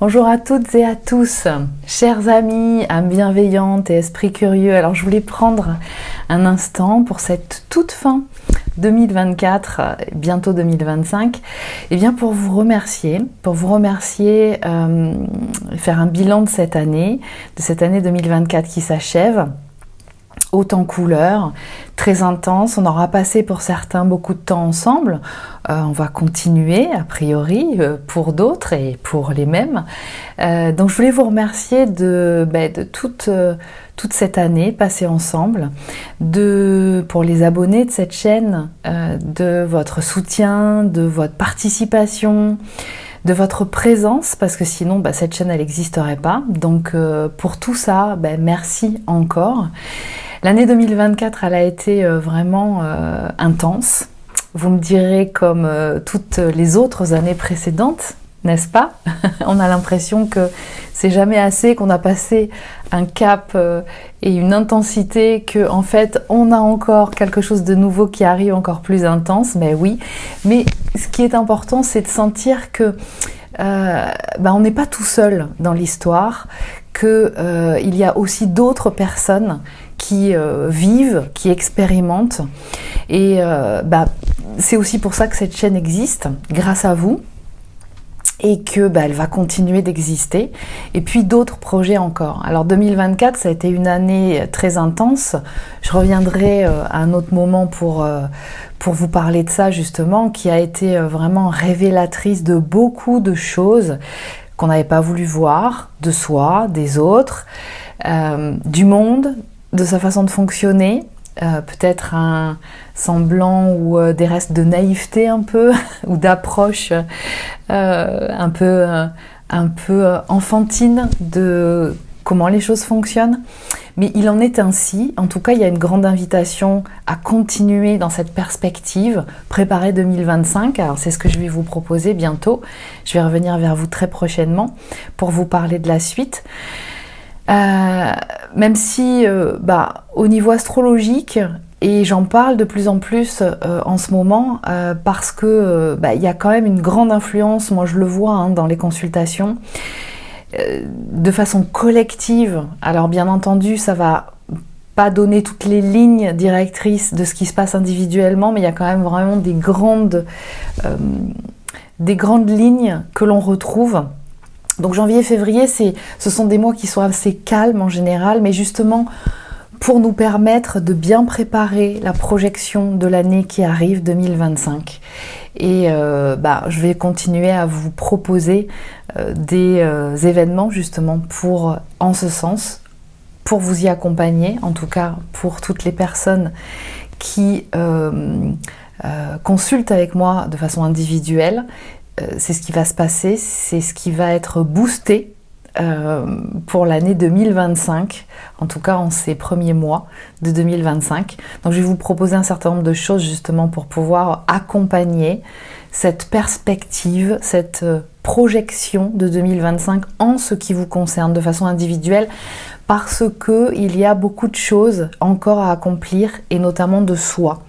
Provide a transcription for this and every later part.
Bonjour à toutes et à tous, chers amis, âmes bienveillantes et esprits curieux. Alors je voulais prendre un instant pour cette toute fin 2024, bientôt 2025, et bien pour vous remercier, faire un bilan de cette année 2024 qui s'achève. Haute en couleurs, très intense. On aura passé pour certains beaucoup de temps ensemble. On va continuer a priori pour d'autres et pour les mêmes. Donc je voulais vous remercier de toute cette année passée ensemble, pour les abonnés de cette chaîne, de votre soutien, de votre participation, de votre présence, parce que sinon cette chaîne elle n'existerait pas. Donc pour tout ça, merci encore. L'année 2024, elle a été vraiment intense. Vous me direz comme toutes les autres années précédentes, n'est-ce pas? On a l'impression que c'est jamais assez, qu'on a passé un cap et une intensité, que en fait on a encore quelque chose de nouveau qui arrive encore plus intense. Mais oui, mais ce qui est important, c'est de sentir que on n'est pas tout seul dans l'histoire, que il y a aussi d'autres personnes qui vivent, qui expérimentent, et c'est aussi pour ça que cette chaîne existe, grâce à vous, et que elle va continuer d'exister, et puis d'autres projets encore. Alors 2024, ça a été une année très intense. Je reviendrai à un autre moment pour vous parler de ça justement, qui a été vraiment révélatrice de beaucoup de choses qu'on n'avait pas voulu voir, de soi, des autres, du monde, de sa façon de fonctionner, peut-être un semblant ou des restes de naïveté un peu, ou d'approche un peu enfantine de comment les choses fonctionnent. Mais il en est ainsi. En tout cas, il y a une grande invitation à continuer dans cette perspective, préparer 2025. Alors c'est ce que je vais vous proposer bientôt. Je vais revenir vers vous très prochainement pour vous parler de la suite. Même si au niveau astrologique, et j'en parle de plus en plus en ce moment, parce que il y a quand même une grande influence, moi je le vois dans les consultations, de façon collective. Alors bien entendu, ça va pas donner toutes les lignes directrices de ce qui se passe individuellement, mais il y a quand même vraiment des grandes lignes que l'on retrouve. Donc janvier-février, ce sont des mois qui sont assez calmes en général, mais justement pour nous permettre de bien préparer la projection de l'année qui arrive, 2025. Et je vais continuer à vous proposer des événements justement en ce sens, pour vous y accompagner, en tout cas pour toutes les personnes qui consultent avec moi de façon individuelle. C'est ce qui va se passer, c'est ce qui va être boosté pour l'année 2025, en tout cas en ces premiers mois de 2025. Donc je vais vous proposer un certain nombre de choses justement pour pouvoir accompagner cette perspective, cette projection de 2025 en ce qui vous concerne de façon individuelle, parce qu'il y a beaucoup de choses encore à accomplir, et notamment de soi.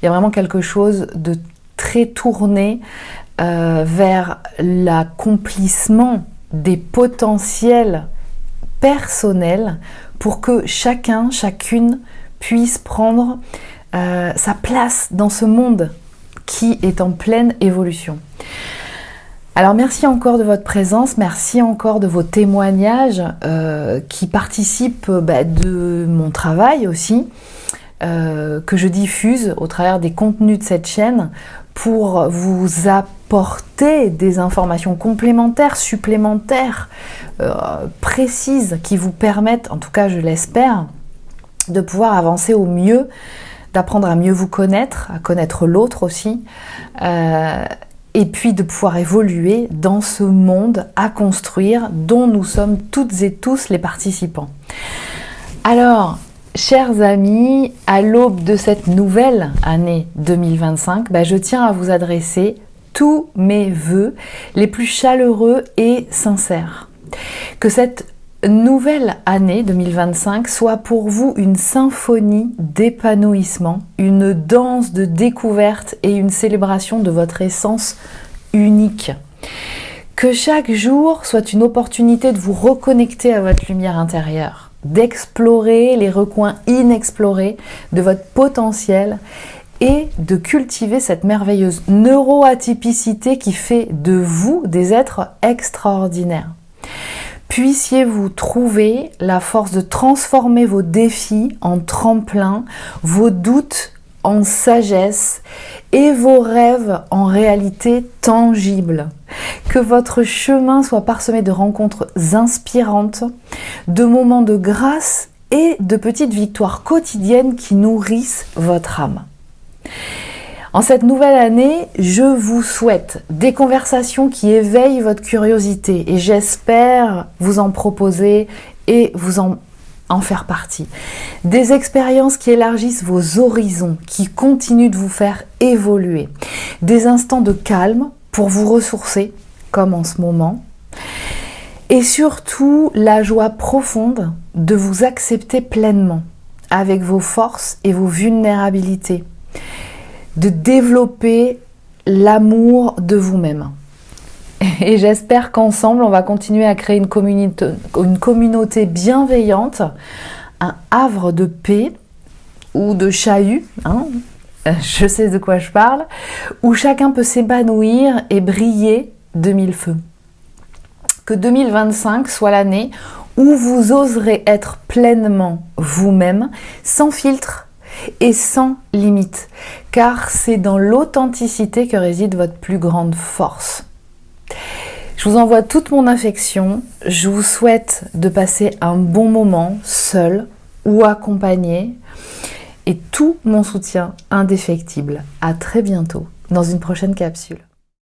Il y a vraiment quelque chose de très tourné vers l'accomplissement des potentiels personnels, pour que chacun, chacune puisse prendre sa place dans ce monde qui est en pleine évolution. Alors merci encore de votre présence, merci encore de vos témoignages qui participent de mon travail aussi, que je diffuse au travers des contenus de cette chaîne, pour vous apporter des informations complémentaires, supplémentaires, précises, qui vous permettent, en tout cas je l'espère, de pouvoir avancer au mieux, d'apprendre à mieux vous connaître, à connaître l'autre aussi, et puis de pouvoir évoluer dans ce monde à construire dont nous sommes toutes et tous les participants. Alors, chers amis, à l'aube de cette nouvelle année 2025, je tiens à vous adresser tous mes vœux les plus chaleureux et sincères. Que cette nouvelle année 2025 soit pour vous une symphonie d'épanouissement, une danse de découverte et une célébration de votre essence unique. Que chaque jour soit une opportunité de vous reconnecter à votre lumière intérieure, d'explorer les recoins inexplorés de votre potentiel et de cultiver cette merveilleuse neuroatypicité qui fait de vous des êtres extraordinaires. Puissiez-vous trouver la force de transformer vos défis en tremplin, vos doutes en sagesse et vos rêves en réalité tangible. Que votre chemin soit parsemé de rencontres inspirantes, de moments de grâce et de petites victoires quotidiennes qui nourrissent votre âme. En cette nouvelle année, je vous souhaite des conversations qui éveillent votre curiosité et j'espère vous en proposer et vous en faire partie. Des expériences qui élargissent vos horizons, qui continuent de vous faire évoluer. Des instants de calme pour vous ressourcer, comme en ce moment. Et surtout, la joie profonde de vous accepter pleinement, avec vos forces et vos vulnérabilités. De développer l'amour de vous-même. Et j'espère qu'ensemble, on va continuer à créer une communauté bienveillante, un havre de paix ou de chahut, je sais de quoi je parle, où chacun peut s'épanouir et briller de mille feux. Que 2025 soit l'année où vous oserez être pleinement vous-même, sans filtre et sans limite, car c'est dans l'authenticité que réside votre plus grande force. Je vous envoie toute mon affection, je vous souhaite de passer un bon moment seul ou accompagné et tout mon soutien indéfectible. À très bientôt dans une prochaine capsule.